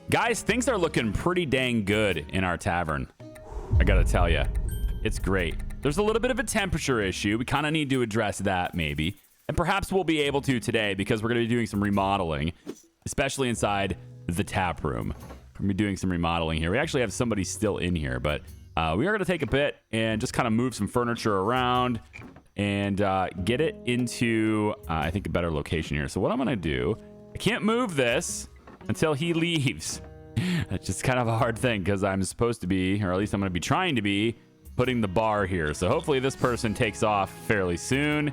Guys, things are looking pretty dang good in our tavern. I gotta tell you, it's great. There's a little bit of a temperature issue. We kind of need to address that maybe. And perhaps we'll be able to today because we're going to be doing some remodeling, especially inside the tap room. We're going to be doing some remodeling here. We actually have somebody still in here, but we are going to take a bit and just kind of move some furniture around and get it into, I think, a better location here. So what I'm going to do, I can't move this until he leaves. That's just kind of a hard thing because I'm supposed to be, or at least I'm going to be trying to be, putting the bar here. So hopefully this person takes off fairly soon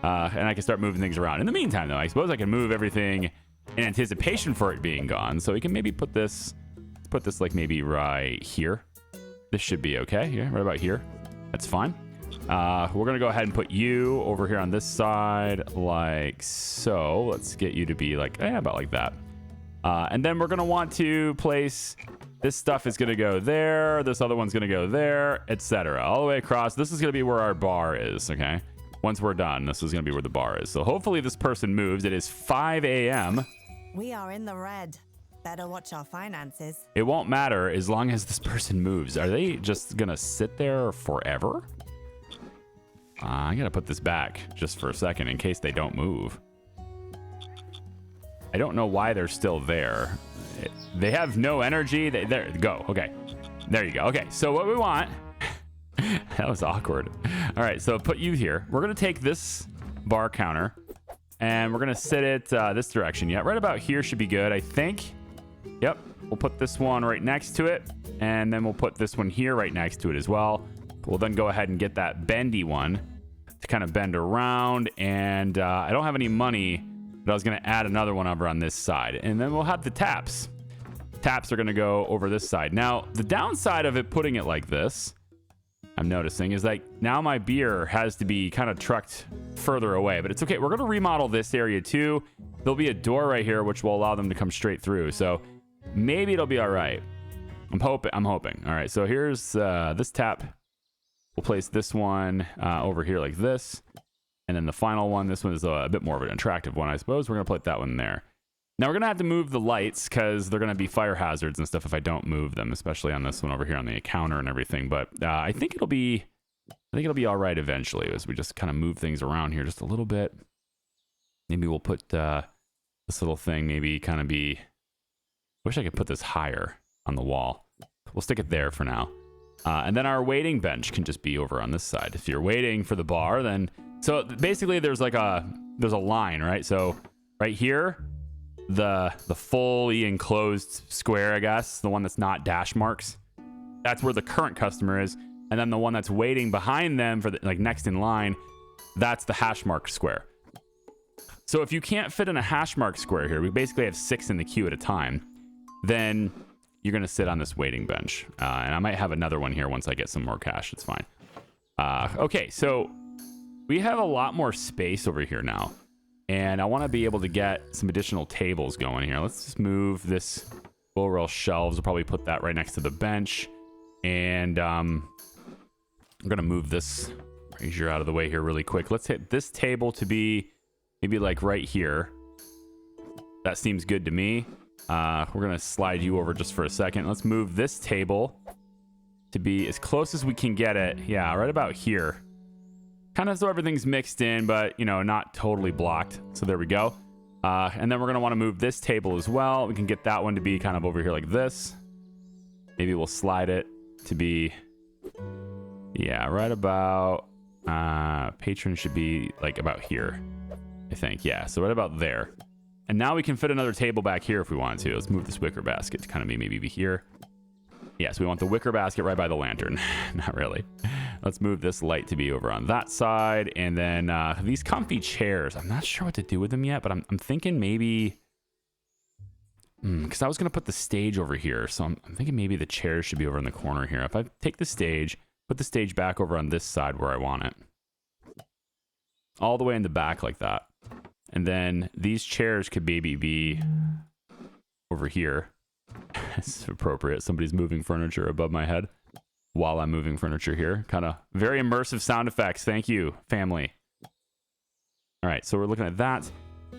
and I can start moving things around. In the meantime, though, I suppose I can move everything in anticipation for it being gone. So we can maybe put this, let's put this like maybe right here. This should be okay. Yeah, right about here. That's fine. We're going to go ahead and put you over here on this side like so. Let's get you to be like, about like that. And then we're going to want to place, this stuff is going to go there. This other one's going to go there, etc. All the way across. This is going to be where our bar is, okay? Once we're done, this is going to be where the bar is. So hopefully this person moves. It is 5 a.m. We are in the red. Better watch our finances. It won't matter as long as this person moves. Are they just going to sit there forever? I got to put this back just for a second in case they don't move. I don't know why they're still there. They have no energy. There, go. Okay. There you go. Okay. So what we want... That was awkward. All right. So put you here. We're going to take this bar counter and we're going to sit it this direction. Yeah, right about here should be good, I think. Yep. We'll put this one right next to it. And then we'll put this one here right next to it as well. We'll then go ahead and get that bendy one to kind of bend around. And I don't have any money, but I was going to add another one over on this side. And then we'll have the taps. Taps are going to go over this side. Now, the downside of it putting it like this, I'm noticing, is like now my beer has to be kind of trucked further away. But it's okay. We're going to remodel this area too. There'll be a door right here, which will allow them to come straight through. So maybe it'll be all right. I'm hoping. All right. So here's this tap. We'll place this one over here like this. And then the final one, this one is a bit more of an attractive one, I suppose. We're going to put that one there. Now we're going to have to move the lights because they're going to be fire hazards and stuff if I don't move them, especially on this one over here on the counter and everything. But I think it'll be all right eventually as we just kind of move things around here just a little bit. Maybe we'll put this little thing maybe kind of be... Wish I could put this higher on the wall. We'll stick it there for now. And then our waiting bench can just be over on this side. If you're waiting for the bar, then... So basically there's like there's a line, right? So right here, the fully enclosed square, I guess, the one that's not dash marks, that's where the current customer is. And then the one that's waiting behind them for the, like next in line, that's the hash mark square. So if you can't fit in a hash mark square here, we basically have 6 in the queue at a time, then you're going to sit on this waiting bench. And I might have another one here once I get some more cash. It's fine. Okay, so we have a lot more space over here now. And I want to be able to get some additional tables going here. Let's just move this roll shelves. We'll probably put that right next to the bench. And I'm going to move this brazier out of the way here really quick. Let's hit this table to be maybe like right here. That seems good to me. We're going to slide you over just for a second. Let's move this table to be as close as we can get it. Yeah, right about here. Kind of so everything's mixed in, but, you know, not totally blocked. So there we go. And then we're going to want to move this table as well. We can get that one to be kind of over here like this. Maybe we'll slide it to be, yeah, right about, patron should be like about here, I think. Yeah, so right about there. And now we can fit another table back here if we want to. Let's move this wicker basket to kind of maybe be here. Yes, we want the wicker basket right by the lantern. Not really. Let's move this light to be over on that side. And then these comfy chairs, I'm not sure what to do with them yet, but I'm thinking maybe... Because I was going to put the stage over here. So I'm thinking maybe the chairs should be over in the corner here. If I take the stage, put the stage back over on this side where I want it. All the way in the back like that. And then these chairs could maybe be over here. It's appropriate. Somebody's moving furniture above my head while I'm moving furniture here. Kind of very immersive sound effects. Thank you, family. All right, so we're looking at that.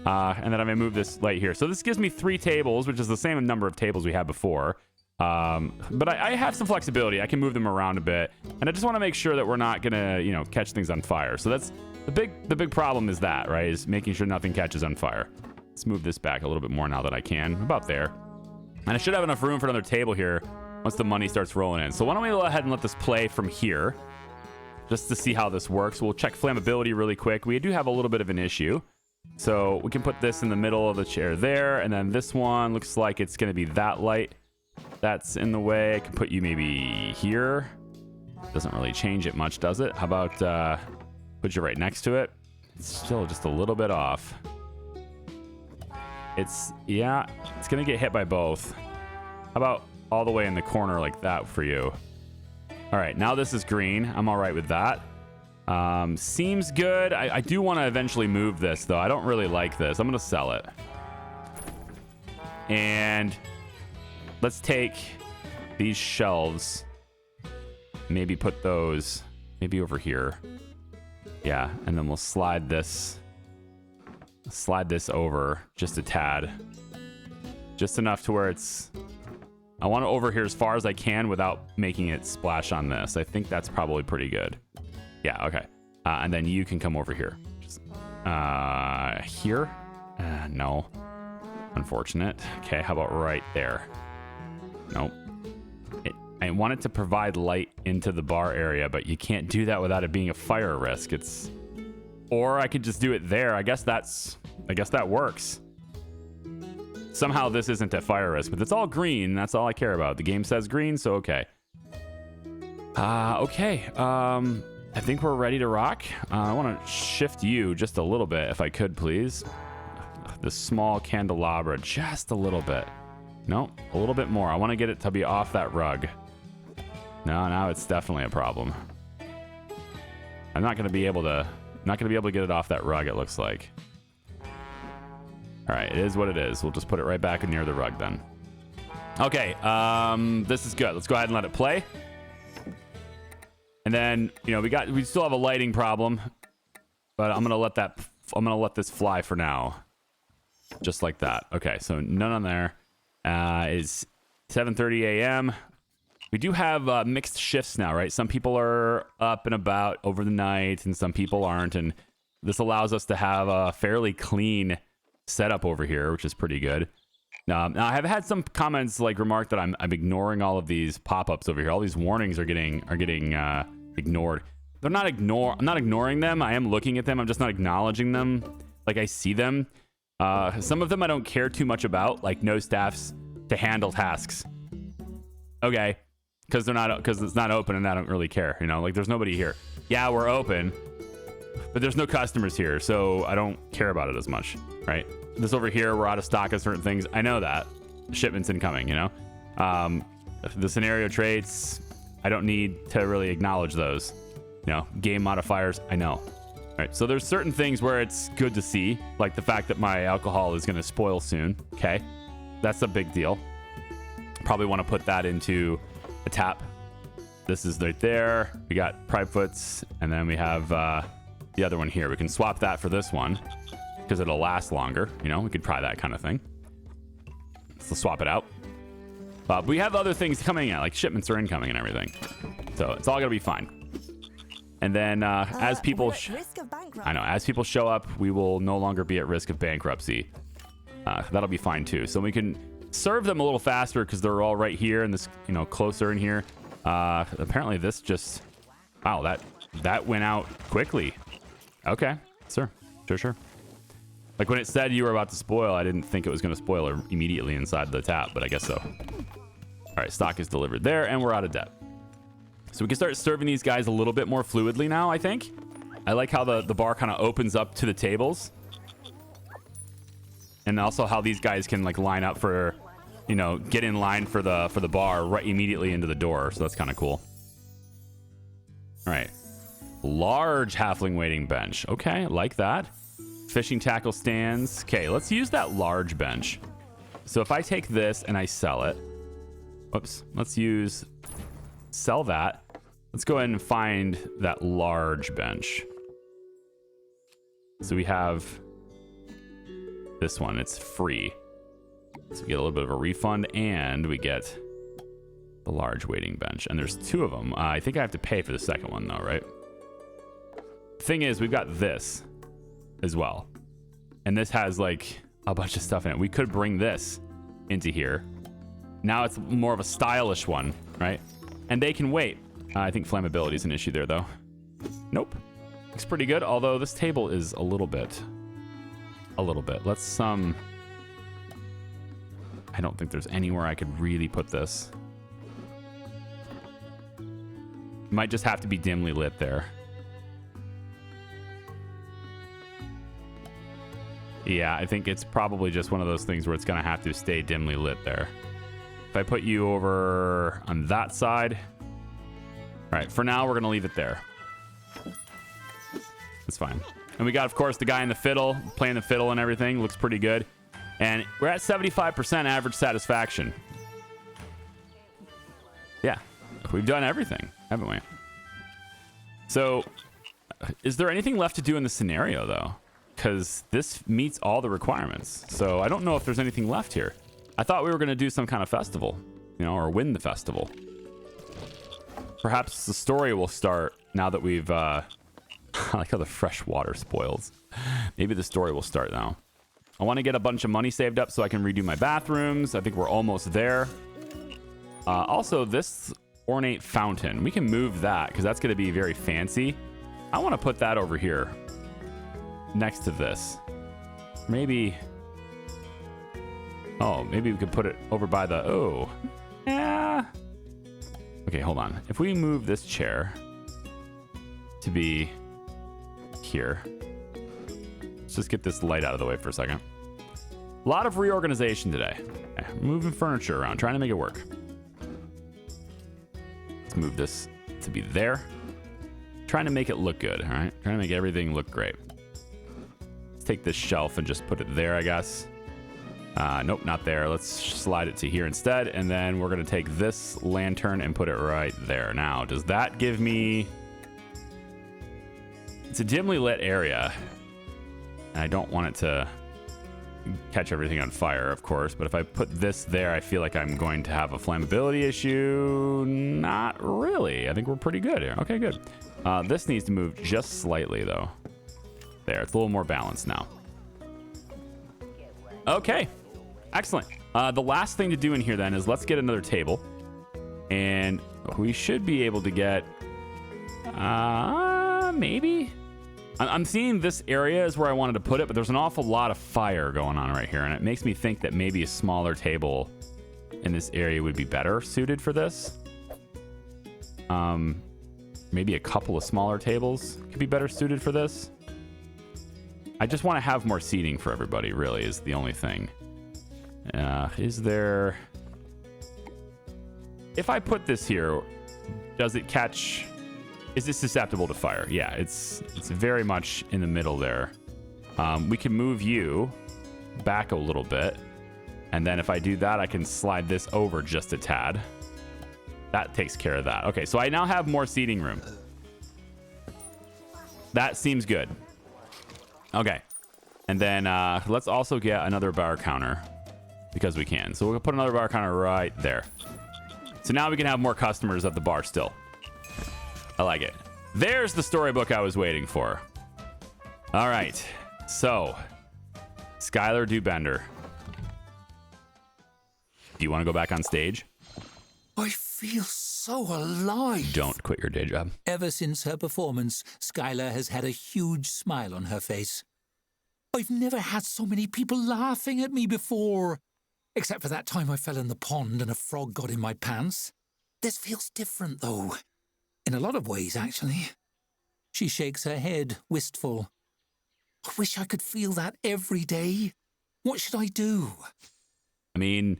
And then I'm gonna move this light here. So this gives me 3 tables, which is the same number of tables we had before. But I have some flexibility. I can move them around a bit, and I just want to make sure that we're not gonna, you know, catch things on fire. So that's the big problem is that, right? Is making sure nothing catches on fire. Let's move this back a little bit more now that I can. About there. And I should have enough room for another table here once the money starts rolling in. So why don't we go ahead and let this play from here, just to see how this works. We'll check flammability really quick. We do have a little bit of an issue. So we can put this in the middle of the chair there, and then this one looks like it's going to be that light. That's in the way. I can put you maybe here. Doesn't really change it much, does it? How about put you right next to it? It's still just a little bit off. It's going to get hit by both. How about all the way in the corner like that for you? All right, now this is green. I'm all right with that. Seems good. I do want to eventually move this, though. I don't really like this. I'm going to sell it. And let's take these shelves. Maybe put those maybe over here. Yeah, and then we'll slide this over just a tad. Just enough to where it's... I want it over here as far as I can without making it splash on this. I think that's probably pretty good. Yeah, okay. And then you can come over here. Just, here? No. Unfortunate. Okay, how about right there? Nope. I want it to provide light into the bar area, but you can't do that without it being a fire risk. Or I could just do it there. I guess that works. Somehow this isn't a fire risk, but it's all green. That's all I care about. The game says green, so okay. Okay. I think we're ready to rock. I want to shift you just a little bit, if I could, please. The small candelabra, just a little bit. No, a little bit more. I want to get it to be off that rug. No, now it's definitely a problem. I'm not going to be able to get it off that rug, it looks like. All right, it is what it is. We'll just put it right back near the rug then. Okay, this is good. Let's go ahead and let it play. And then, you know, we still have a lighting problem, but I'm going to let this fly for now. Just like that. Okay, so none on there. It's 7:30 a.m. We do have mixed shifts now, right? Some people are up and about over the night and some people aren't. And this allows us to have a fairly clean setup over here, which is pretty good. Now I have had some comments like remark that I'm ignoring all of these pop-ups over here. All these warnings are getting ignored. I'm not ignoring them. I am looking at them. I'm just not acknowledging them. Like I see them. Some of them I don't care too much about, like no staffs to handle tasks. Okay, because it's not open and I don't really care. You know, like there's nobody here. Yeah, we're open, but there's no customers here, so I don't care about it as much, right? This over here, we're out of stock of certain things. I know that. Shipments incoming, you know? The scenario traits, I don't need to really acknowledge those. You know, game modifiers, I know. All right, so there's certain things where it's good to see, like the fact that my alcohol is going to spoil soon. Okay, that's a big deal. Probably want to put that into a tap. This is right there. We got Pride Foots, and then we have the other one here. We can swap that for this one because it'll last longer. You know, we could try that kind of thing. So swap it out. We have other things coming in, like shipments are incoming and everything. So it's all going to be fine. And then as people... as people show up, we will no longer be at risk of bankruptcy. That'll be fine too. So we can serve them a little faster because they're all right here and this, you know, closer in here. Apparently this just... Wow, that went out quickly. Okay, sure. Like when it said you were about to spoil, I didn't think it was going to spoil immediately inside the tap, but I guess so. All right, stock is delivered there, and we're out of debt. So we can start serving these guys a little bit more fluidly now, I think. I like how the bar kind of opens up to the tables. And also how these guys can like line up for, you know, get in line for the bar right immediately into the door. So that's kind of cool. All right. Large halfling waiting bench. Okay, like that. Fishing tackle stands. Okay, let's use that large bench. So if I take this and I sell it. Whoops. Let's sell that. Let's go ahead and find that large bench. So we have this one. It's free. So we get a little bit of a refund, and we get the large waiting bench. And there's 2 of them. I think I have to pay for the second one, though, right? Thing is, we've got this as well. And this has, like, a bunch of stuff in it. We could bring this into here. Now it's more of a stylish one, right? And they can wait. I think flammability is an issue there, though. Nope. Looks pretty good, although this table is a little bit. Let's, I don't think there's anywhere I could really put this. Might just have to be dimly lit there. Yeah, I think it's probably just one of those things where it's going to have to stay dimly lit there. If I put you over on that side. All right, for now, we're going to leave it there. That's fine. And we got, of course, the guy in the fiddle, playing the fiddle and everything. Looks pretty good. And we're at 75% average satisfaction. Yeah, we've done everything, haven't we? So, is there anything left to do in the scenario, though? Because this meets all the requirements. So, I don't know if there's anything left here. I thought we were going to do some kind of festival, you know, or win the festival. Perhaps the story will start now that we've, I like how the fresh water spoils. Maybe the story will start now. I want to get a bunch of money saved up so I can redo my bathrooms. I think we're almost there. Also, this ornate fountain, we can move that because that's going to be very fancy. I want to put that over here next to this. Maybe... Oh, maybe we could put it over by the... Oh. Yeah. Okay, hold on. If we move this chair to be here. Let's just get this light out of the way for a second. A lot of reorganization today. Okay, moving furniture around, trying to make it work. Let's move this to be there. Trying to make it look good, all right? Trying to make everything look great. Let's take this shelf and just put it there, I guess. Nope, not there. Let's slide it to here instead. And then we're going to take this lantern and put it right there. Now, does that give me... It's a dimly lit area. And I don't want it to catch everything on fire, of course. But if I put this there, I feel like I'm going to have a flammability issue. Not really. I think we're pretty good here. Okay, good. This needs to move just slightly, though. There, it's a little more balanced now. Okay. Excellent. The last thing to do in here then is let's get another table. And we should be able to get... maybe? I'm seeing this area is where I wanted to put it, but there's an awful lot of fire going on right here. And it makes me think that maybe a smaller table in this area would be better suited for this. Maybe a couple of smaller tables could be better suited for this. I just want to have more seating for everybody, really, is the only thing. Is there... If I put this here, does it catch... Is this susceptible to fire? Yeah, it's very much in the middle there. We can move you back a little bit. And then if I do that, I can slide this over just a tad. That takes care of that. Okay, so I now have more seating room. That seems good. Okay. And then let's also get another bar counter because we can. So we'll put another bar counter right there. So now we can have more customers at the bar still. I like it. There's the storybook I was waiting for. All right. So, Skylar Dubender. Do you want to go back on stage? I feel so alive. Don't quit your day job. Ever since her performance, Skylar has had a huge smile on her face. I've never had so many people laughing at me before. Except for that time I fell in the pond and a frog got in my pants. This feels different, though. In a lot of ways, actually. She shakes her head, wistful. I wish I could feel that every day. What should I do? I mean,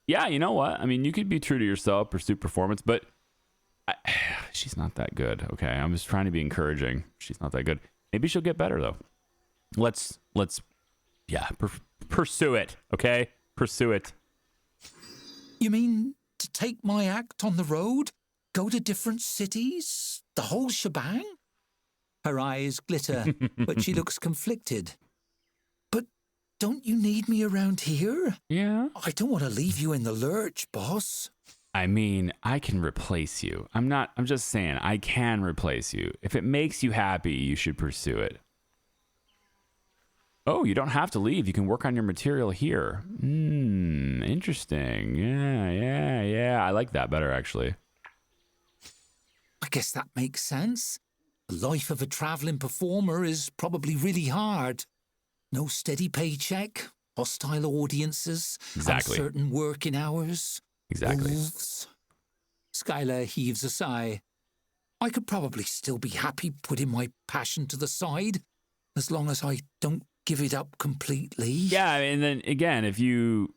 yeah, you know what? I mean, you could be true to yourself, pursue performance, but she's not that good, okay? I'm just trying to be encouraging. She's not that good. Maybe she'll get better, though. Let's pursue it, okay? Pursue it. You mean to take my act on the road? Go to different cities? The whole shebang? Her eyes glitter, but she looks conflicted. But don't you need me around here? Yeah. I don't want to leave you in the lurch, boss. I mean, I can replace you. I'm just saying, I can replace you. If it makes you happy, you should pursue it. Oh, you don't have to leave. You can work on your material here. Interesting. Yeah. I like that better, actually. I guess that makes sense. The life of a traveling performer is probably really hard. No steady paycheck, hostile audiences, Exactly. uncertain working hours. Exactly. Wolves. Skylar heaves a sigh. I could probably still be happy putting my passion to the side, as long as I don't give it up completely. Yeah, and then again, if you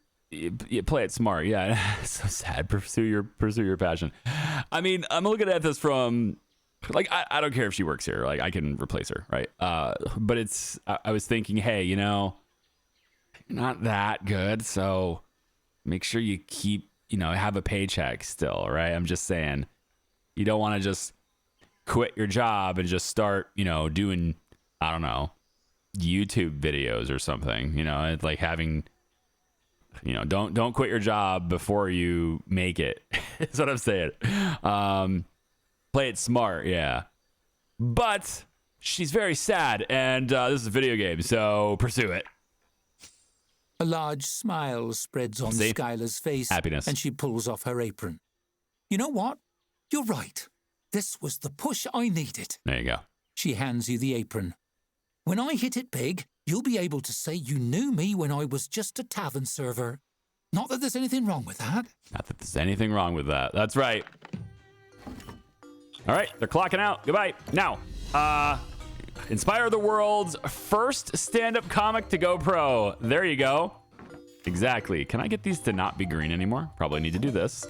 play it smart, yeah, it's so sad. Pursue your passion. I mean, I'm looking at this from, like, I don't care if she works here. Like, I can replace her, right? But it's, I was thinking, hey, you know, not that good, so make sure you keep, you know, have a paycheck still, right? I'm just saying, you don't want to just quit your job and just start, you know, doing, I don't know, YouTube videos or something, you know. It's like having, you know, don't quit your job before you make it. That's what I'm saying. Play it smart, yeah. But she's very sad, and this is a video game, so pursue it. A large smile spreads on See? Skylar's face, Happiness. and she pulls off her apron. You know what? You're right. This was the push I needed. There you go. She hands you the apron. When I hit it big, you'll be able to say you knew me when I was just a tavern server. Not that there's anything wrong with that. Not that there's anything wrong with that. That's right. All right, they're clocking out. Goodbye. Now, inspire the world's first stand-up comic to go pro. There you go. Exactly. Can I get these to not be green anymore? Probably need to do this.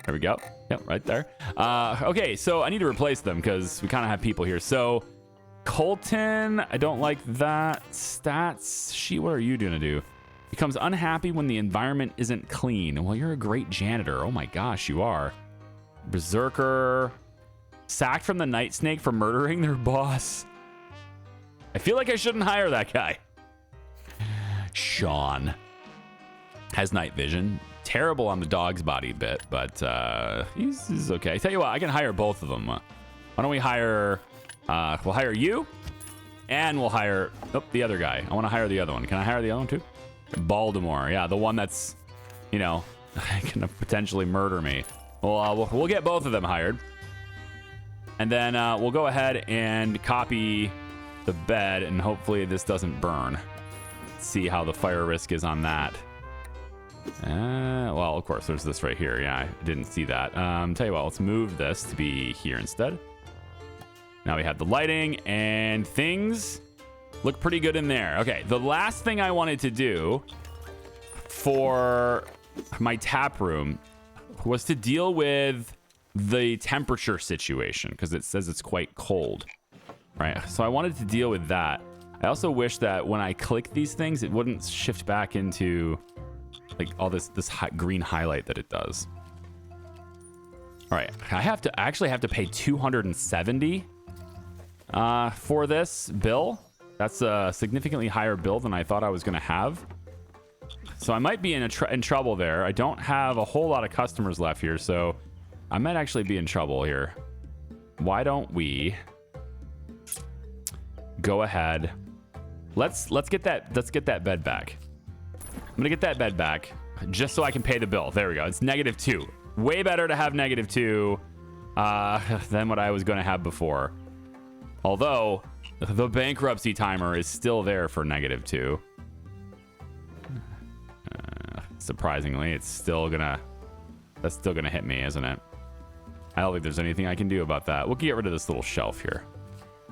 There we go. Yep, right there. Okay, so I need to replace them because we kind of have people here. So Colton, I don't like that. Stats. What are you going to do? Becomes unhappy when the environment isn't clean. Well, you're a great janitor. Oh my gosh, you are. Berserker. Sacked from the Night Snake for murdering their boss. I feel like I shouldn't hire that guy. Sean has night vision. Terrible on the dog's body bit, but he's okay. I tell you what, I can hire both of them. Why don't we hire... we'll hire you, and we'll hire the other guy. I want to hire the other one. Can I hire the other one too? Baltimore, yeah, the one that's, you know, gonna potentially murder me. Well, we'll get both of them hired, and then we'll go ahead and copy the bed, and hopefully this doesn't burn. Let's see how the fire risk is on that. Well, of course, there's this right here. Yeah, I didn't see that. Tell you what, let's move this to be here instead. Now we have the lighting, and things look pretty good in there. Okay, the last thing I wanted to do for my tap room was to deal with the temperature situation, because it says it's quite cold, right? So I wanted to deal with that. I also wish that when I click these things, it wouldn't shift back into like all this green highlight that it does. All right, I actually have to pay $270 for this bill. That's a significantly higher bill than I thought I was going to have. So I might be in trouble there. I don't have a whole lot of customers left here, so I might actually be in trouble here. Why don't we go ahead? Let's get that bed back. I'm gonna get that bed back just so I can pay the bill. There we go. It's -2. Way better to have -2 than what I was going to have before. Although the bankruptcy timer is still there for -2. Surprisingly, that's still gonna hit me, isn't it? I don't think there's anything I can do about that. We'll get rid of this little shelf here.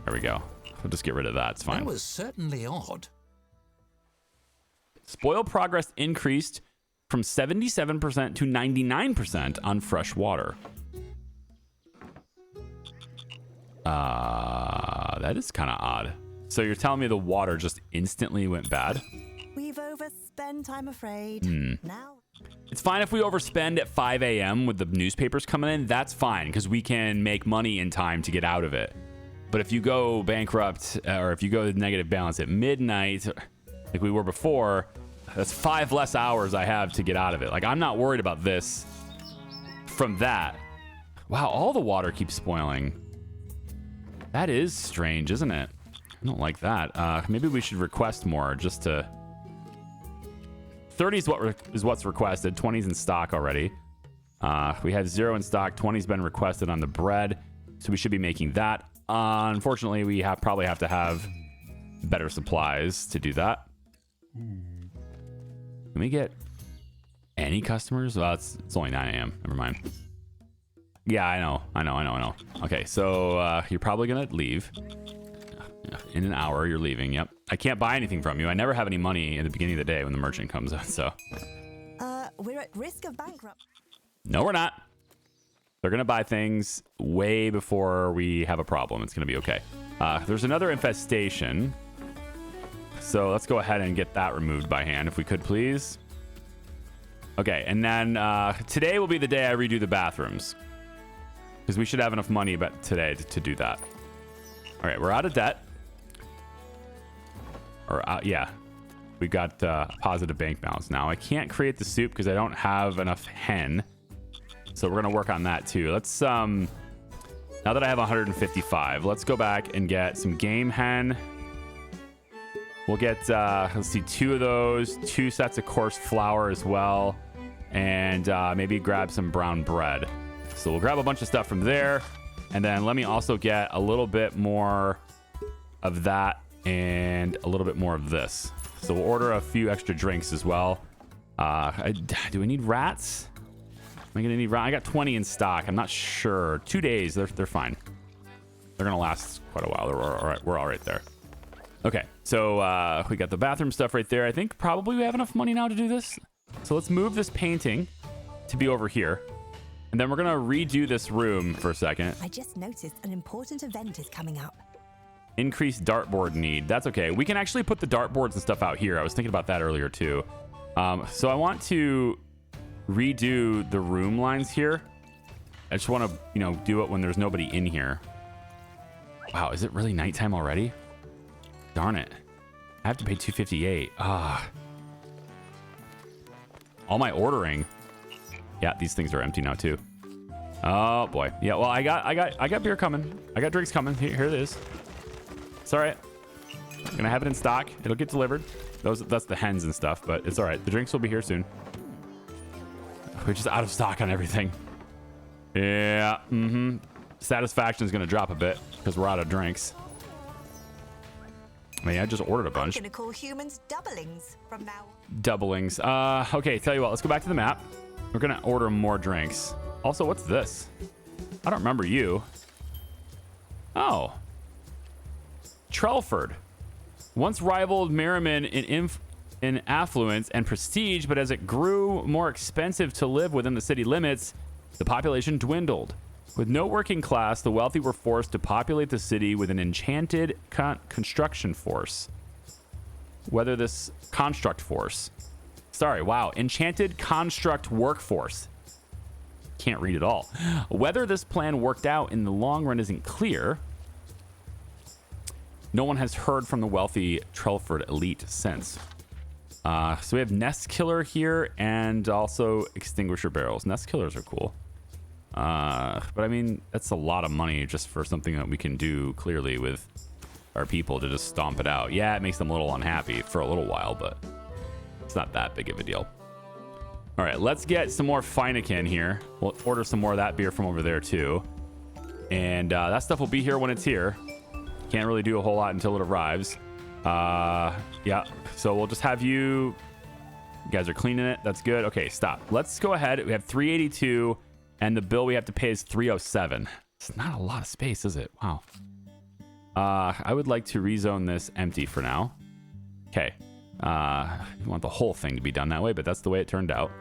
There we go. We'll just get rid of that. It's fine. That was certainly odd. Spoil progress increased from 77% to 99% on fresh water. That is kind of odd. So you're telling me the water just instantly went bad? We've overspent, I'm afraid. Now... It's fine if we overspend at 5 a.m. with the newspapers coming in. That's fine, because we can make money in time to get out of it. But if you go bankrupt, or if you go to negative balance at midnight, like we were before, that's 5 less hours I have to get out of it. Like, I'm not worried about this from that. Wow, all the water keeps spoiling. That is strange, isn't it? I don't like that. Maybe we should request more just to... 30 is what's requested. 20's in stock already. We have 0 in stock. 20's been requested on the bread, so we should be making that. Unfortunately, we probably have to have better supplies to do that. Can we get any customers? Well, it's only 9 a.m. Never mind. Yeah, I know. Okay, so you're probably gonna leave. In an hour, you're leaving. Yep. I can't buy anything from you. I never have any money in the beginning of the day when the merchant comes in, so. We're at risk of bankrupt. No, we're not. They're gonna buy things way before we have a problem. It's gonna be okay. There's another infestation. So let's go ahead and get that removed by hand, if we could, please. Okay, and then today will be the day I redo the bathrooms. Because we should have enough money today to do that. All right, we're out of debt. Or, yeah. We got positive bank balance now. I can't create the soup because I don't have enough hen. So we're going to work on that too. Let's, now that I have 155, let's go back and get some game hen. We'll get, let's see, 2 of those, 2 sets of coarse flour as well. And maybe grab some brown bread. So we'll grab a bunch of stuff from there. And then let me also get a little bit more of that and a little bit more of this. So we'll order a few extra drinks as well. Do we need rats? Am I gonna need rats? I got 20 in stock. I'm not sure. 2 days, they're fine. They're gonna last quite a while. We're all right there. Okay, so we got the bathroom stuff right there. I think probably we have enough money now to do this. So let's move this painting to be over here. And then we're gonna redo this room for a second. I just noticed an important event is coming up. Increased dartboard need. That's okay. We can actually put the dartboards and stuff out here. I was thinking about that earlier too. So I want to redo the room lines here. I just want to, do it when there's nobody in here. Wow, is it really nighttime already? Darn it. I have to pay $258. All my ordering. Yeah, these things are empty now too. Oh boy. Yeah, well, I got beer coming. I got drinks coming. Here it is. It's all right. I'm gonna have it in stock. It'll get delivered. That's the hens and stuff, but it's all right. The drinks will be here soon. We're just out of stock on everything. Yeah. Satisfaction is gonna drop a bit because we're out of drinks. I mean, I just ordered a bunch. I'm gonna call humans doublings from now on. Doublings. Okay, tell you what, let's go back to the map. We're gonna order more drinks. Also, what's this? I don't remember you. Oh. Trelford. Once rivaled Merriman in affluence and prestige, but as it grew more expensive to live within the city limits, the population dwindled. With no working class, the wealthy were forced to populate the city with an enchanted construction force. Whether this construct force. Sorry, wow. Enchanted construct workforce. Can't read it all. Whether this plan worked out in the long run isn't clear. No one has heard from the wealthy Trelford elite since. So we have Nest Killer here and also Extinguisher Barrels. Nest Killers are cool. But I mean, that's a lot of money just for something that we can do clearly with our people to just stomp it out. Yeah, it makes them a little unhappy for a little while, but it's not that big of a deal. All right, let's get some more Feineken here. We'll order some more of that beer from over there too. And that stuff will be here when it's here. Can't really do a whole lot until it arrives. Yeah, so we'll just have you guys are cleaning it. That's good. Okay, stop. Let's go ahead. We have 382 and the bill we have to pay is 307. It's not a lot of space, is it? Wow. I would like to rezone this empty for now. Okay. You want the whole thing to be done that way, but that's the way it turned out.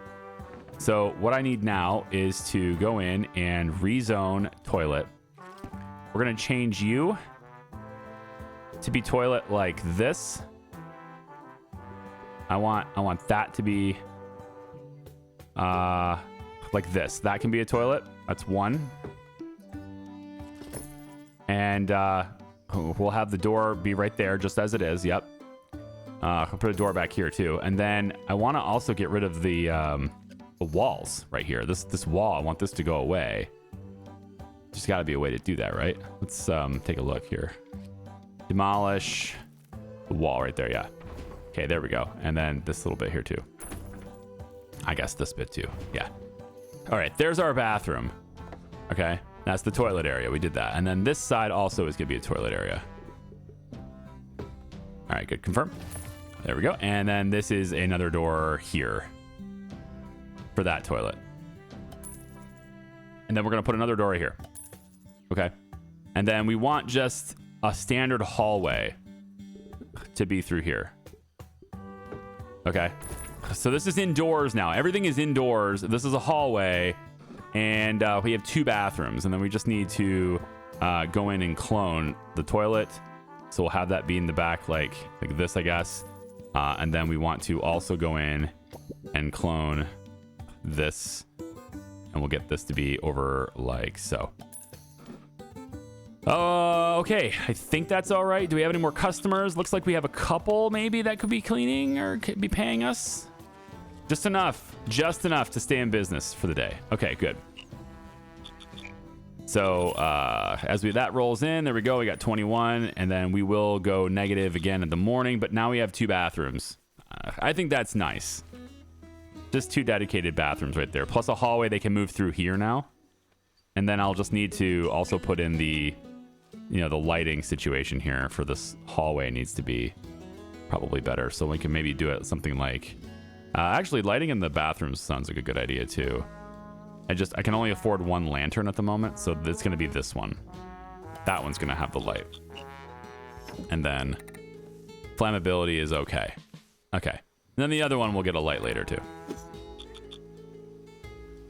So what I need now is to go in and rezone toilet. We're going to change you to be toilet like this. I want that to be like this. That can be a toilet. That's one. And we'll have the door be right there just as it is. Yep. I'll put a door back here too. And then I want to also get rid of the walls right here. This wall, I want this to go away. There's got to be a way to do that, right? Let's take a look here. Demolish the wall right there, yeah. Okay, there we go. And then this little bit here too. I guess this bit too, yeah. All right, there's our bathroom. Okay, that's the toilet area. We did that. And then this side also is gonna be a toilet area. All right, good, confirm. There we go. And then this is another door here for that toilet. And then we're gonna put another door right here. Okay. And then we want just a standard hallway to be through here. Okay. So this is indoors now. Everything is indoors. This is a hallway, and we have 2 bathrooms, and then we just need to go in and clone the toilet. So we'll have that be in the back like this, I guess. And then we want to also go in and clone this, and we'll get this to be over like so. Okay, I think that's all right. Do we have any more customers? Looks like we have a couple maybe that could be cleaning or could be paying us. Just enough to stay in business for the day. Okay, good. So as that rolls in, there we go. We got 21, and then we will go negative again in the morning, but now we have 2 bathrooms. I think that's nice. Just 2 dedicated bathrooms right there, plus a hallway they can move through here now. And then I'll just need to also put in the, the lighting situation here for this hallway needs to be probably better. So we can maybe do it something like, actually lighting in the bathrooms sounds like a good idea too. I can only afford 1 lantern at the moment, so it's going to be this one. That one's going to have the light. And then flammability is okay. Okay. And then the other one will get a light later too.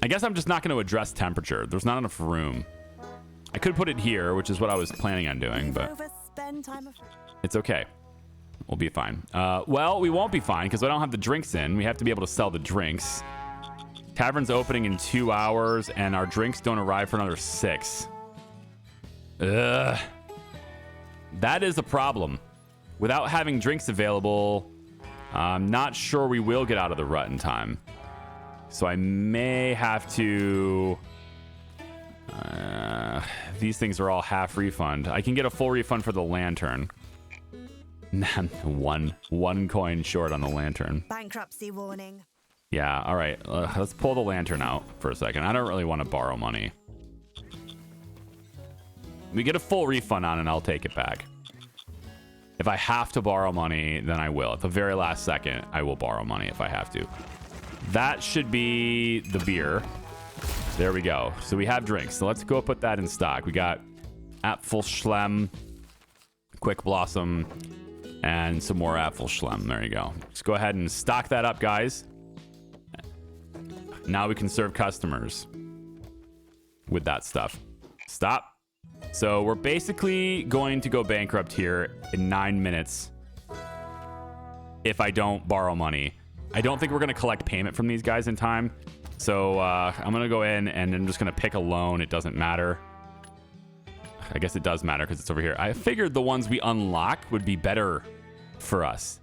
I guess I'm just not going to address temperature. There's not enough room. I could put it here, which is what I was planning on doing, but it's okay. We'll be fine. Well, we won't be fine because I don't have the drinks in. We have to be able to sell the drinks. Tavern's opening in 2 hours, and our drinks don't arrive for another 6. Ugh. That is a problem. Without having drinks available, I'm not sure we will get out of the rut in time. So I may have to... these things are all half refund. I can get a full refund for the lantern. one coin short on the lantern. Bankruptcy warning. Yeah, all right. Let's pull the lantern out for a second. I don't really want to borrow money. We get a full refund on it, and I'll take it back. If I have to borrow money, then I will. At the very last second, I will borrow money if I have to. That should be the beer. There we go. So we have drinks. So let's go put that in stock. We got Apfelschlem, Quick Blossom, and some more Apfelschlem. There you go. Let's go ahead and stock that up, guys. Now we can serve customers with that stuff. Stop. So we're basically going to go bankrupt here in 9 minutes if I don't borrow money. I don't think we're going to collect payment from these guys in time. So I'm going to go in and I'm just going to pick a loan. It doesn't matter. I guess it does matter because it's over here. I figured the ones we unlock would be better for us.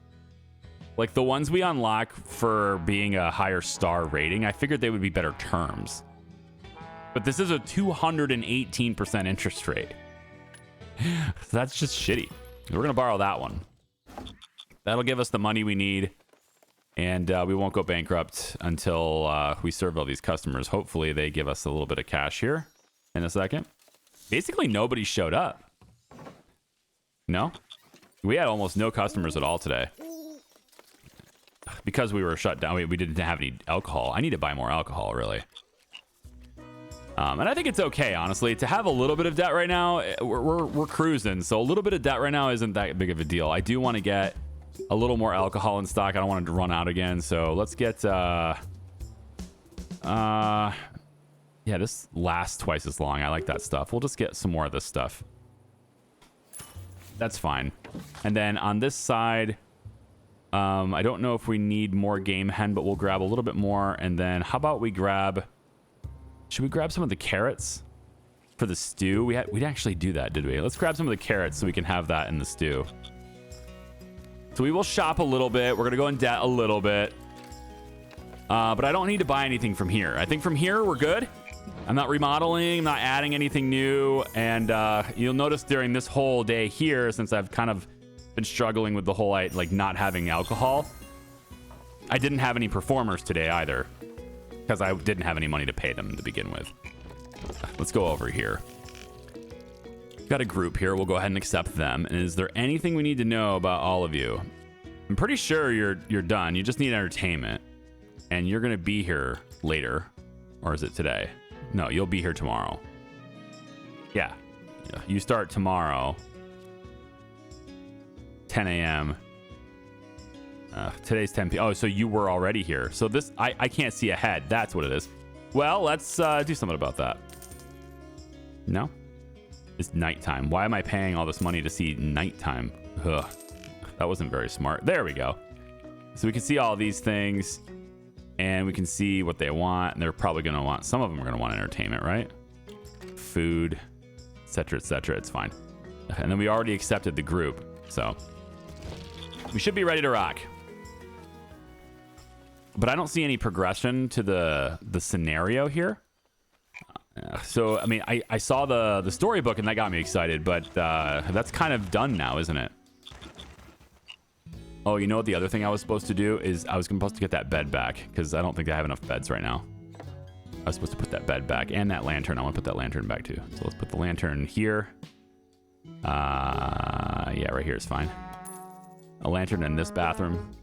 Like the ones we unlock for being a higher star rating, I figured they would be better terms. But this is a 218% interest rate. So that's just shitty. We're going to borrow that one. That'll give us the money we need. And we won't go bankrupt until we serve all these customers. Hopefully they give us a little bit of cash here in a second. Basically, nobody showed up. No? We had almost no customers at all today. Because we were shut down, we didn't have any alcohol. I need to buy more alcohol, really. And I think it's okay, honestly. To have a little bit of debt right now, we're cruising. So a little bit of debt right now isn't that big of a deal. I do want to get a little more alcohol in stock. I don't want it to run out again. So let's get... yeah, this lasts twice as long. I like that stuff. We'll just get some more of this stuff. That's fine. And then on this side... I don't know if we need more game hen, but we'll grab a little bit more. And then how about we grab... Should we grab some of the carrots for the stew? We didn't actually do that, did we? Let's grab some of the carrots so we can have that in the stew. So we will shop a little bit. We're going to go in debt a little bit. But I don't need to buy anything from here. I think from here, we're good. I'm not remodeling. I'm not adding anything new. And you'll notice during this whole day here, since I've kind of been struggling with the whole, like, not having alcohol, I didn't have any performers today either, because I didn't have any money to pay them to begin with. Let's go over here. Got a group here. We'll go ahead and accept them. And is there anything we need to know about all of you? I'm pretty sure you're done. You just need entertainment. And you're going to be here later. Or is it today? No, you'll be here tomorrow. Yeah. You start tomorrow. 10 a.m. Today's 10 p.m. Oh, so you were already here. So this, I can't see ahead. That's what it is. Well, let's do something about that. No? It's nighttime. Why am I paying all this money to see nighttime? Ugh. That wasn't very smart. There we go. So we can see all these things. And we can see what they want. And they're probably going to want, some of them are going to want entertainment, right? Food, etc., etc. It's fine. And then we already accepted the group. So we should be ready to rock. But I don't see any progression to the scenario here. So, I mean, I saw the storybook and that got me excited. But that's kind of done now, isn't it? Oh, you know what the other thing I was supposed to do is I was supposed to get that bed back because I don't think I have enough beds right now. I was supposed to put that bed back and that lantern. I want to put that lantern back too. So let's put the lantern here. Yeah, right here is fine. A lantern in this bathroom.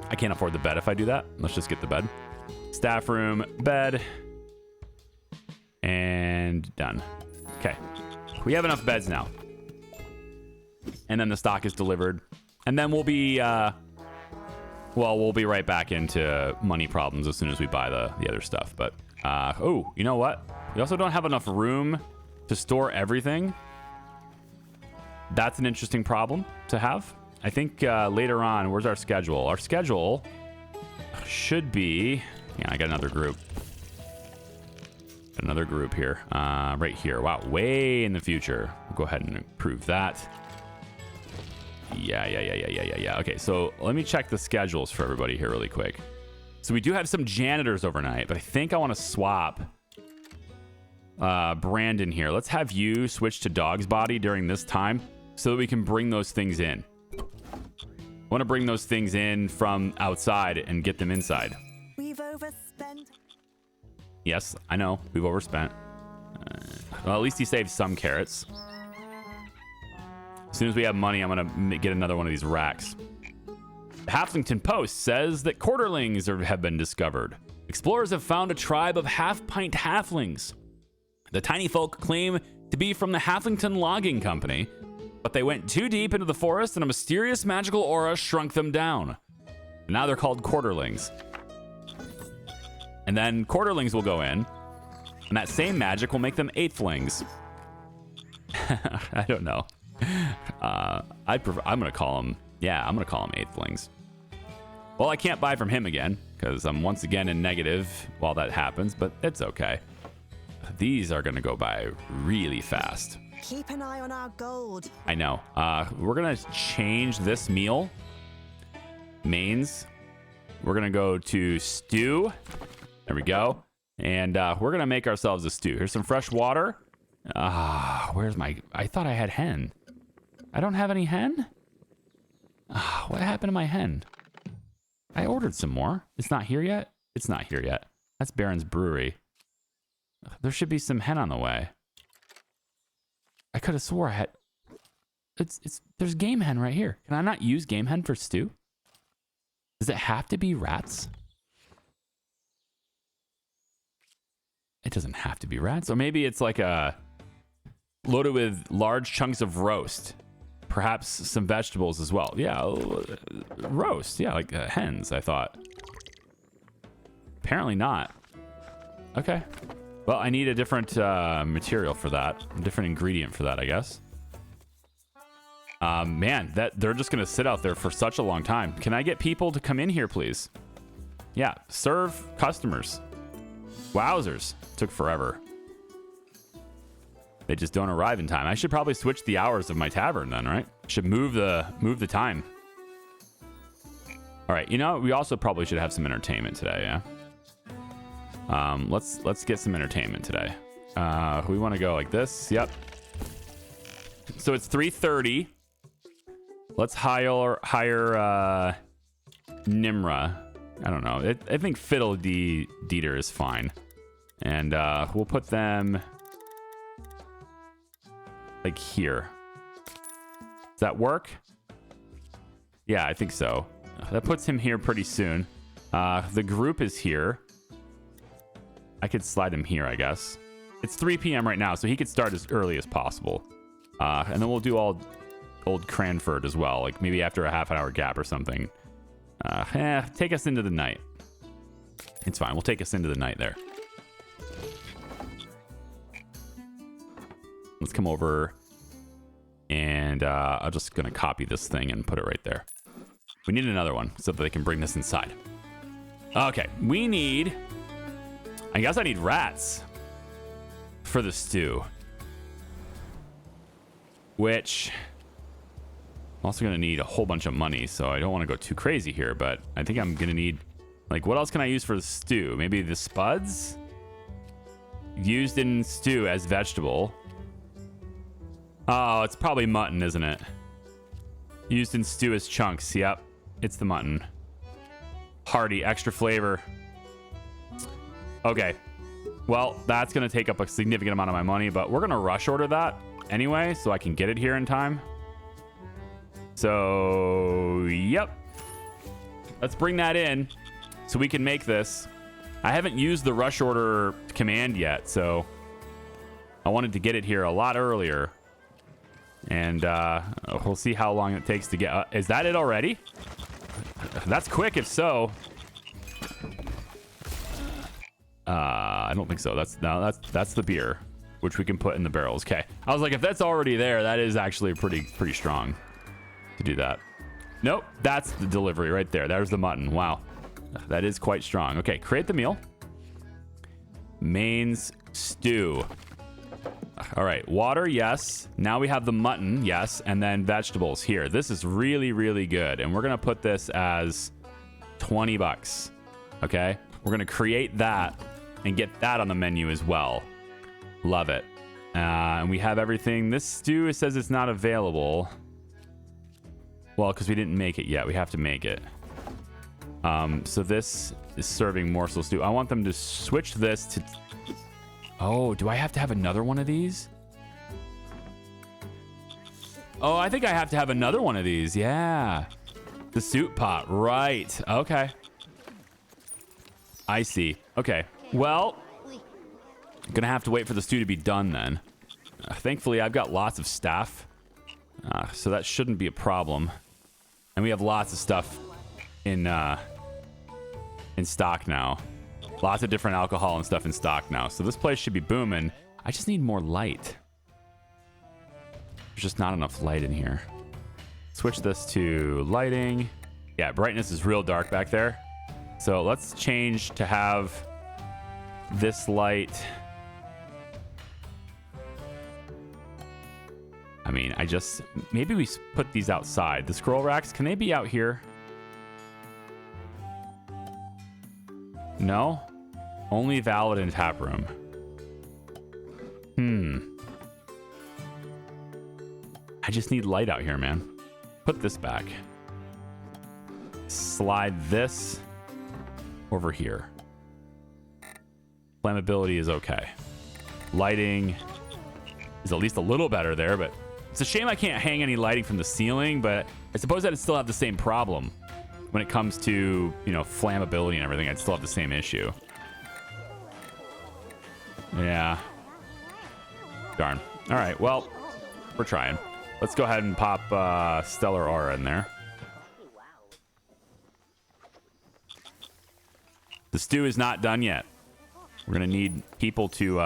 I can't afford the bed if I do that. Let's just get the bed. Staff room, bed. And done. Okay. We have enough beds now. And then the stock is delivered. And then we'll be, we'll be right back into money problems as soon as we buy the other stuff. But, oh, you know what? We also don't have enough room to store everything. That's an interesting problem to have. I think later on, where's our schedule? Our schedule should be, yeah, I got another group. Got another group here, right here. Wow, way in the future. We'll go ahead and improve that. Yeah. Okay, so let me check the schedules for everybody here really quick. So we do have some janitors overnight, but I think I want to swap Brandon here. Let's have you switch to Dog's Body during this time so that we can bring those things in. I want to bring those things in from outside and get them inside. We've overspent. Yes, I know. We've overspent. Well, at least he saved some carrots. As soon as we have money, I'm going to get another one of these racks. The Halflington Post says that quarterlings have been discovered. Explorers have found a tribe of half-pint halflings. The tiny folk claim to be from the Halflington Logging Company, but they went too deep into the forest and a mysterious magical aura shrunk them down. And now they're called quarterlings. And then quarterlings will go in, and that same magic will make them eighthlings. I don't know. I'm gonna call them. Yeah, I'm gonna call them eighthlings. Well, I can't buy from him again because I'm once again in negative while that happens, but it's okay. These are gonna go by really fast. Keep an eye on our gold. I know. We're gonna change this meal. Mains. We're gonna go to stew. There we go. And we're gonna make ourselves a stew. Here's some fresh water. Where's my... I thought I had hen. I don't have any hen? What happened to my hen? I ordered some more. It's not here yet? It's not here yet. That's Baron's Brewery. There should be some hen on the way. I could have swore I had... There's game hen right here. Can I not use game hen for stew? Does it have to be rats? It doesn't have to be rats. Or maybe it's like a... loaded with large chunks of roast. Perhaps some vegetables as well. Yeah, roast. Yeah, like hens, I thought. Apparently not. Okay. Well, I need a different material for that. A different ingredient for that, I guess. Man, they're just going to sit out there for such a long time. Can I get people to come in here, please? Yeah, serve customers. Wowzers. Took forever. They just don't arrive in time. I should probably switch the hours of my tavern then, right? Should move the time. All right, you know, we also probably should have some entertainment today, yeah? Let's get some entertainment today. We want to go like this. Yep. So it's 3:30. Let's hire Nimra. I don't know. I think Fiddle Dieter is fine. And we'll put them like here. Does that work? Yeah, I think so. That puts him here pretty soon. The group is here. I could slide him here, I guess. It's 3 p.m. right now, so he could start as early as possible. And then we'll do all old Cranford as well, like maybe after a half-hour gap or something. Take us into the night. It's fine. We'll take us into the night there. Let's come over, and I'm just going to copy this thing and put it right there. We need another one so that they can bring this inside. Okay, we need... I guess I need rats for the stew. Which... I'm also going to need a whole bunch of money, so I don't want to go too crazy here, but I think I'm going to need... Like, what else can I use for the stew? Maybe the spuds? Used in stew as vegetable. Oh, it's probably mutton, isn't it? Used in stew as chunks. Yep, it's the mutton. Hearty, extra flavor. Okay. Well, that's going to take up a significant amount of my money, but we're going to rush order that anyway, so I can get it here in time. So, yep. Let's bring that in so we can make this. I haven't used the rush order command yet, so I wanted to get it here a lot earlier. And we'll see how long it takes to get... is that it already? That's quick if so. I don't think so. That's the beer, which we can put in the barrels. Okay. I was like, if that's already there, that is actually pretty strong to do that. Nope. That's the delivery right there. There's the mutton. Wow. That is quite strong. Okay. Create the meal. Mains stew. All right. Water. Yes. Now we have the mutton. Yes. And then vegetables here. This is really, really good. And we're going to put this as 20 bucks. Okay. We're going to create that and get that on the menu as well. Love it. And we have everything. This stew, it says it's not available. Well, because we didn't make it yet. We have to make it. So this is serving morsel stew. I want them to switch this to... Oh, do I have to have another one of these? Oh, I think I have to have another one of these. Yeah. The soup pot. Right. Okay. I see. Okay. Well, I'm going to have to wait for the stew to be done then. Thankfully, I've got lots of staff. So that shouldn't be a problem. And we have lots of stuff in stock now. Lots of different alcohol and stuff in stock now. So this place should be booming. I just need more light. There's just not enough light in here. Switch this to lighting. Yeah, brightness is real dark back there. So let's change to have this light. I mean, maybe we put these outside. The scroll racks, can they be out here? No? Only valid in tap room. I just need light out here, man. Put this back. Slide this over here. Flammability is okay. Lighting is at least a little better there, but it's a shame I can't hang any lighting from the ceiling, but I suppose I'd still have the same problem. When it comes to, you know, flammability and everything, I'd still have the same issue. Yeah. Darn. All right, well, we're trying. Let's go ahead and pop Stellar Aura in there. The stew is not done yet. We're going to need people to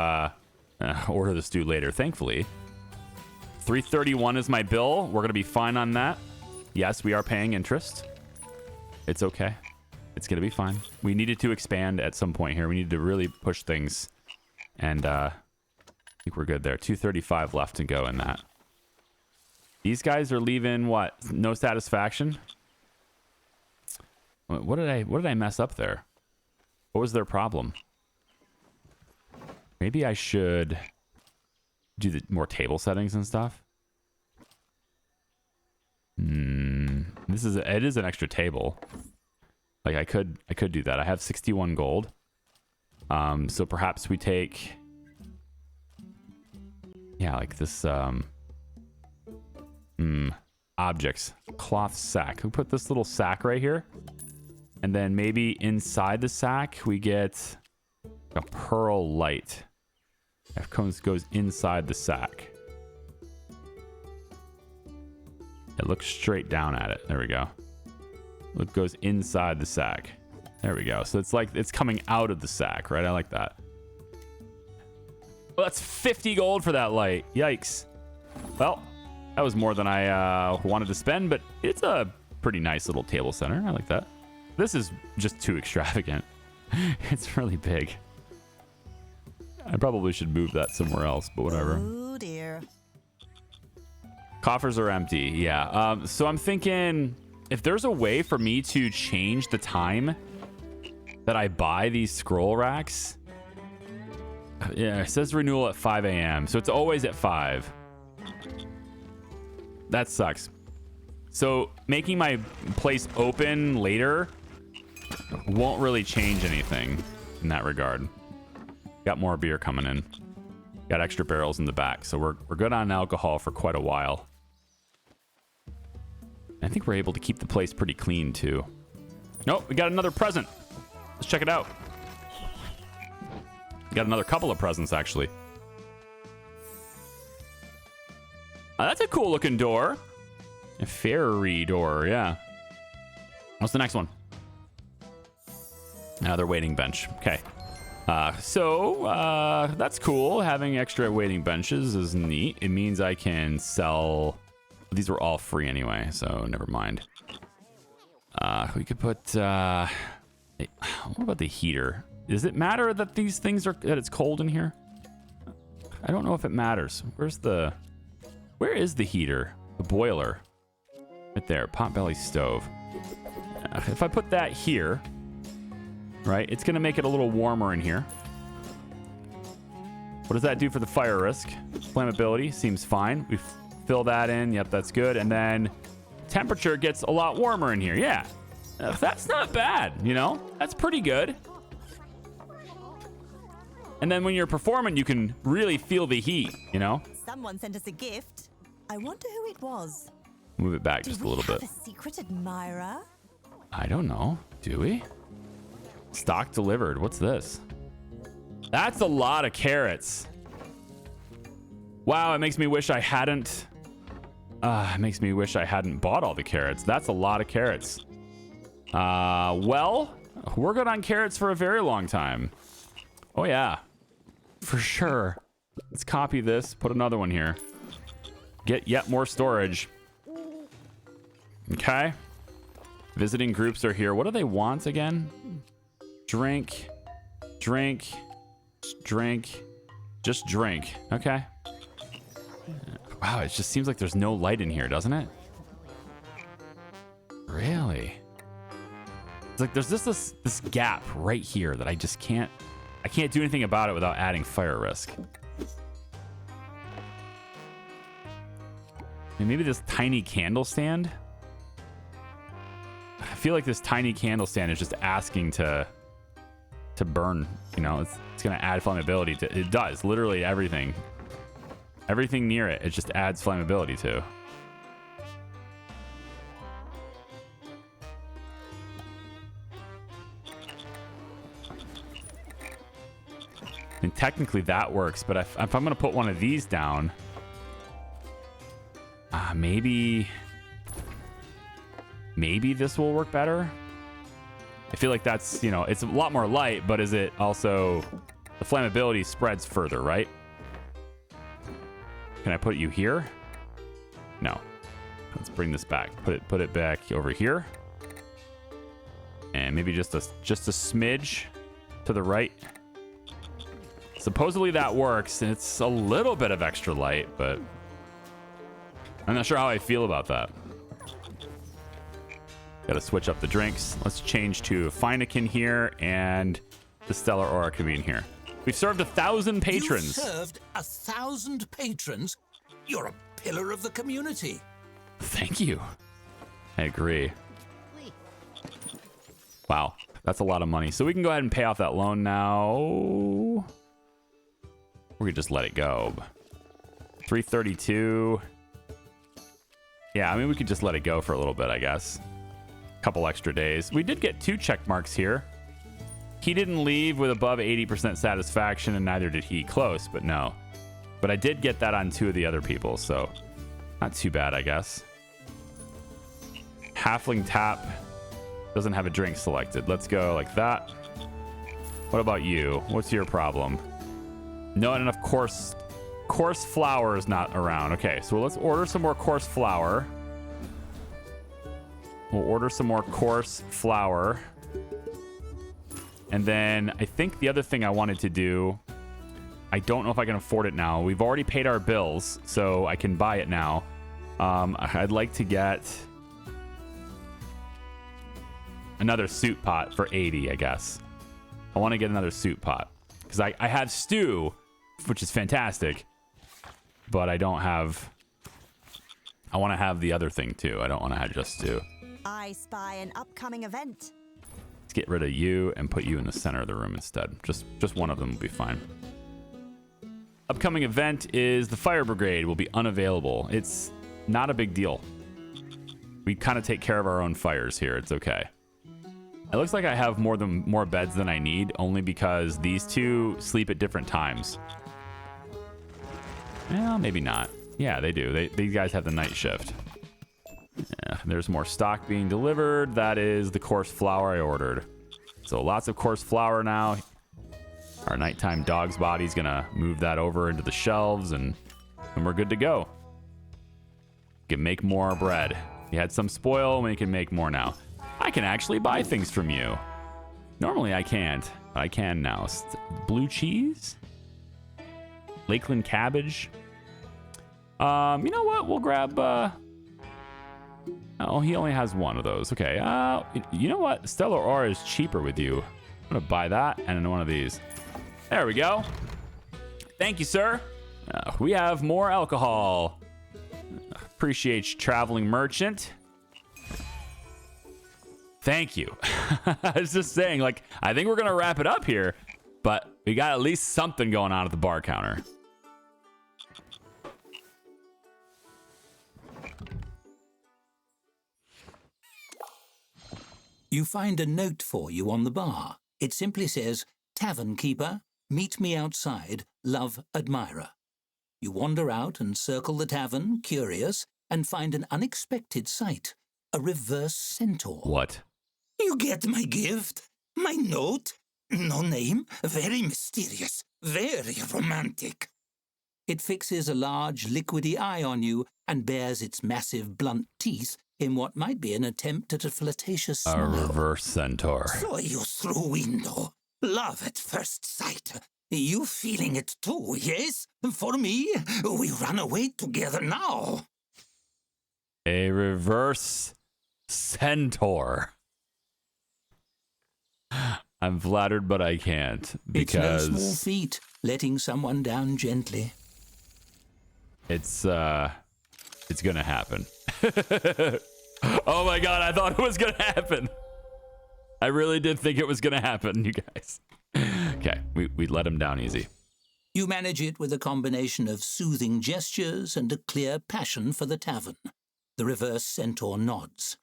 order the stew later, thankfully. $331 is my bill. We're going to be fine on that. Yes, we are paying interest. It's okay. It's going to be fine. We needed to expand at some point here. We needed to really push things. And I think we're good there. 235 left to go in that. These guys are leaving what? No satisfaction? What did I mess up there? What was their problem? Maybe I should do the more table settings and stuff. It is an extra table. Like I could do that. I have 61 gold. So perhaps we take, yeah, like this objects, cloth sack. We put this little sack right here, and then maybe inside the sack we get a pearl light that goes inside the sack. It looks straight down at it. There we go. It goes inside the sack. There we go. So it's like it's coming out of the sack, right? I like that. Well, that's 50 gold for that light. Yikes. Well, that was more than I wanted to spend, but it's a pretty nice little table center. I like that. This is just too extravagant. It's really big. I probably should move that somewhere else, but whatever. Oh dear. Coffers are empty. Yeah. So I'm thinking if there's a way for me to change the time that I buy these scroll racks. Yeah, it says renewal at 5 a.m. So it's always at 5. That sucks. So making my place open later won't really change anything in that regard. Got more beer coming in. Got extra barrels in the back. So we're good on alcohol for quite a while. I think we're able to keep the place pretty clean too. Nope, we got another present. Let's check it out. We got another couple of presents actually. That's a cool looking door. A fairy door, yeah. What's the next one? Another waiting bench. Okay. So that's cool. Having extra waiting benches is neat. It means I can sell. These were all free anyway, so never mind. We could put. What about the heater? Does it matter that these things are that it's cold in here? I don't know if it matters. Where is the heater? The boiler. Right there, potbelly stove. If I put that here, right, it's gonna make it a little warmer in here. What does that do for the fire risk? Flammability seems fine. We fill that in. Yep, that's good. And then temperature gets a lot warmer in here. Yeah, that's not bad. You know, that's pretty good. And then when you're performing, you can really feel the heat. You know. Someone sent us a gift. I wonder who it was. Move it back just a little bit. Do we have a secret admirer? I don't know. Do we? Stock delivered. What's this? That's a lot of carrots. Wow, it makes me wish I hadn't. It makes me wish I hadn't bought all the carrots. That's a lot of carrots. Well, we're good on carrots for a very long time. Oh yeah, for sure. Let's copy this. Put another one here. Get yet more storage. Okay. Visiting groups are here. What do they want again? Drink, drink, drink, just drink. Okay. Wow, it just seems like there's no light in here, doesn't it? Really? It's like there's this gap right here that I can't do anything about it without adding fire risk. And maybe this tiny candle stand? I feel like this tiny candle stand is just asking to burn. You know, it's going to add flammability to it. Does literally everything near it. It just adds flammability to. And technically that works, but if I'm going to put one of these down, maybe this will work better. I feel like that's, you know, it's a lot more light, but is it also the flammability spreads further, right? Can I put you here? No. Let's bring this back. Put it back over here. And maybe just a smidge to the right. Supposedly that works, and it's a little bit of extra light, but I'm not sure how I feel about that. Got to switch up the drinks. Let's change to Feinekin here, and the Stellar Aura can be in here. We've served 1,000 patrons. You served 1,000 patrons? You're a pillar of the community. Thank you. I agree. Wow, that's a lot of money. So we can go ahead and pay off that loan now. We could just let it go. 332. Yeah, I mean, we could just let it go for a little bit, I guess. Couple extra days. We did get 2 check marks here. He didn't leave with above 80% satisfaction, and neither did he. Close, but no. But I did get that on 2 of the other people, so not too bad, I guess. Halfling tap doesn't have a drink selected. Let's go like that. What about you? What's your problem? Not enough coarse flour is not around. Okay, so let's order some more coarse flour. We'll order some more coarse flour. And then I think the other thing I wanted to do, I don't know if I can afford it now. We've already paid our bills, so I can buy it now. I'd like to get another soup pot for 80, I guess. I want to get another soup pot because I have stew, which is fantastic, but I don't have... I want to have the other thing too. I don't want to have just stew. I spy an upcoming event. Let's get rid of you and put you in the center of the room instead. Just one of them will be fine. Upcoming event is the fire brigade will be unavailable. It's not a big deal. We kind of take care of our own fires here. It's okay. It looks like I have more beds than I need, only because these 2 sleep at different times. Well, maybe not. Yeah, they do. These guys have the night shift. Yeah, there's more stock being delivered. That is the coarse flour I ordered. So lots of coarse flour now. Our nighttime dog's body's gonna move that over into the shelves, and we're good to go. We can make more bread. You had some spoil, and we can make more now. I can actually buy things from you. Normally I can't, but I can now. Blue cheese? Lakeland cabbage? You know what? We'll grab... Oh, he only has 1 of those. Okay. You know what? Stellar Aura is cheaper with you. I'm going to buy that and one of these. There we go. Thank you, sir. We have more alcohol. Appreciate you, traveling merchant. Thank you. I was just saying, like, I think we're going to wrap it up here, but we got at least something going on at the bar counter. You find a note for you on the bar. It simply says, "Tavern keeper, meet me outside, love admirer." You wander out and circle the tavern, curious, and find an unexpected sight, a reverse centaur. What? You get my gift? My note? No name? Very mysterious, very romantic. It fixes a large liquidy eye on you and bares its massive blunt teeth in what might be an attempt at a flirtatious smile. A reverse centaur. Saw you through window. Love at first sight. You feeling it too, yes? For me, we run away together now. A reverse centaur. I'm flattered, but I can't because It's no small feat, letting someone down gently. It's gonna happen. Oh my god, I thought it was gonna happen. I really did think it was gonna happen, you guys. Okay, we let him down easy. You manage it with a combination of soothing gestures and a clear passion for the tavern. The reverse centaur nods.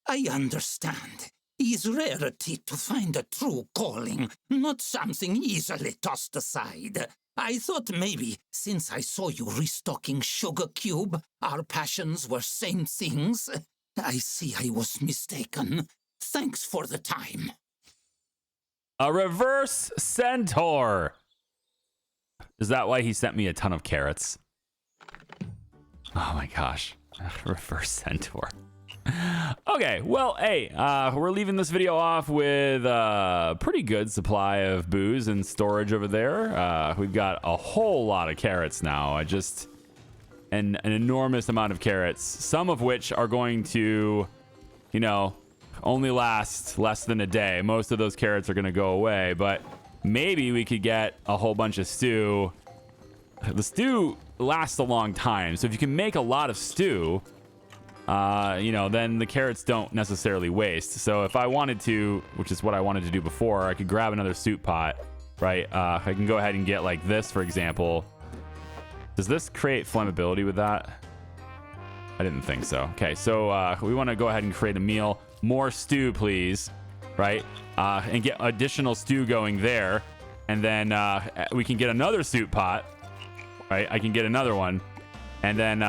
I understand. It's rarity to find a true calling, not something easily tossed aside. I thought maybe, since I saw you restocking Sugar Cube, our passions were same things. I see I was mistaken. Thanks for the time. A reverse centaur. Is that why he sent me a ton of carrots? Oh my gosh. Reverse centaur. Okay, well, hey, we're leaving this video off with a pretty good supply of booze and storage over there. We've got a whole lot of carrots now. An enormous amount of carrots, some of which are going to, you know, only last less than a day. Most of those carrots are going to go away, but maybe we could get a whole bunch of stew. The stew lasts a long time, so if you can make a lot of stew, you know, then the carrots don't necessarily waste. So if I wanted to, which is what I wanted to do before, I could grab another soup pot, right? I can go ahead and get like this, for example. Does this create flammability with that? I didn't think so. Okay, so we want to go ahead and create a meal. More stew, please, right? And get additional stew going there. And then we can get another soup pot, right? I can get another one. And then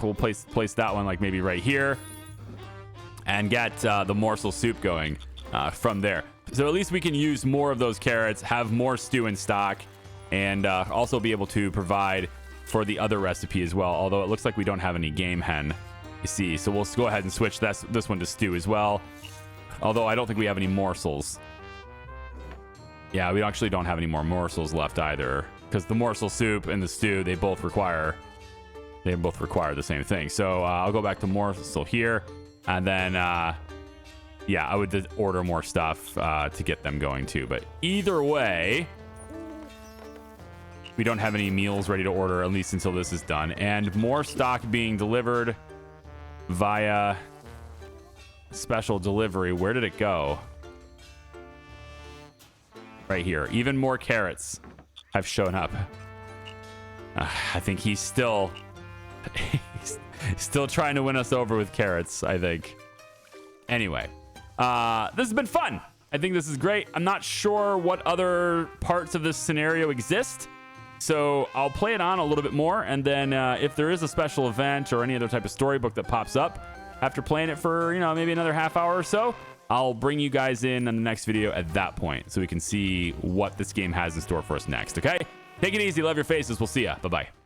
we'll place that one like maybe right here. And get the morsel soup going from there. So at least we can use more of those carrots, have more stew in stock, and also be able to provide for the other recipe as well. Although it looks like we don't have any game hen, you see. So we'll go ahead and switch this one to stew as well. Although I don't think we have any morsels. Yeah, we actually don't have any more morsels left either, because the morsel soup and the stew, they both require the same thing. So I'll go back to morsel here, and then yeah, I would order more stuff to get them going too. But either way, we don't have any meals ready to order, at least until this is done. And more stock being delivered via special delivery. Where did it go? Right here. Even more carrots have shown up. I think he's still trying to win us over with carrots, I think. Anyway, this has been fun. I think this is great. I'm not sure what other parts of this scenario exist, so I'll play it on a little bit more, and then if there is a special event or any other type of storybook that pops up after playing it for, you know, maybe another half hour or so, I'll bring you guys in the next video at that point so we can see what this game has in store for us next, okay? Take it easy. Love your faces. We'll see ya. Bye-bye.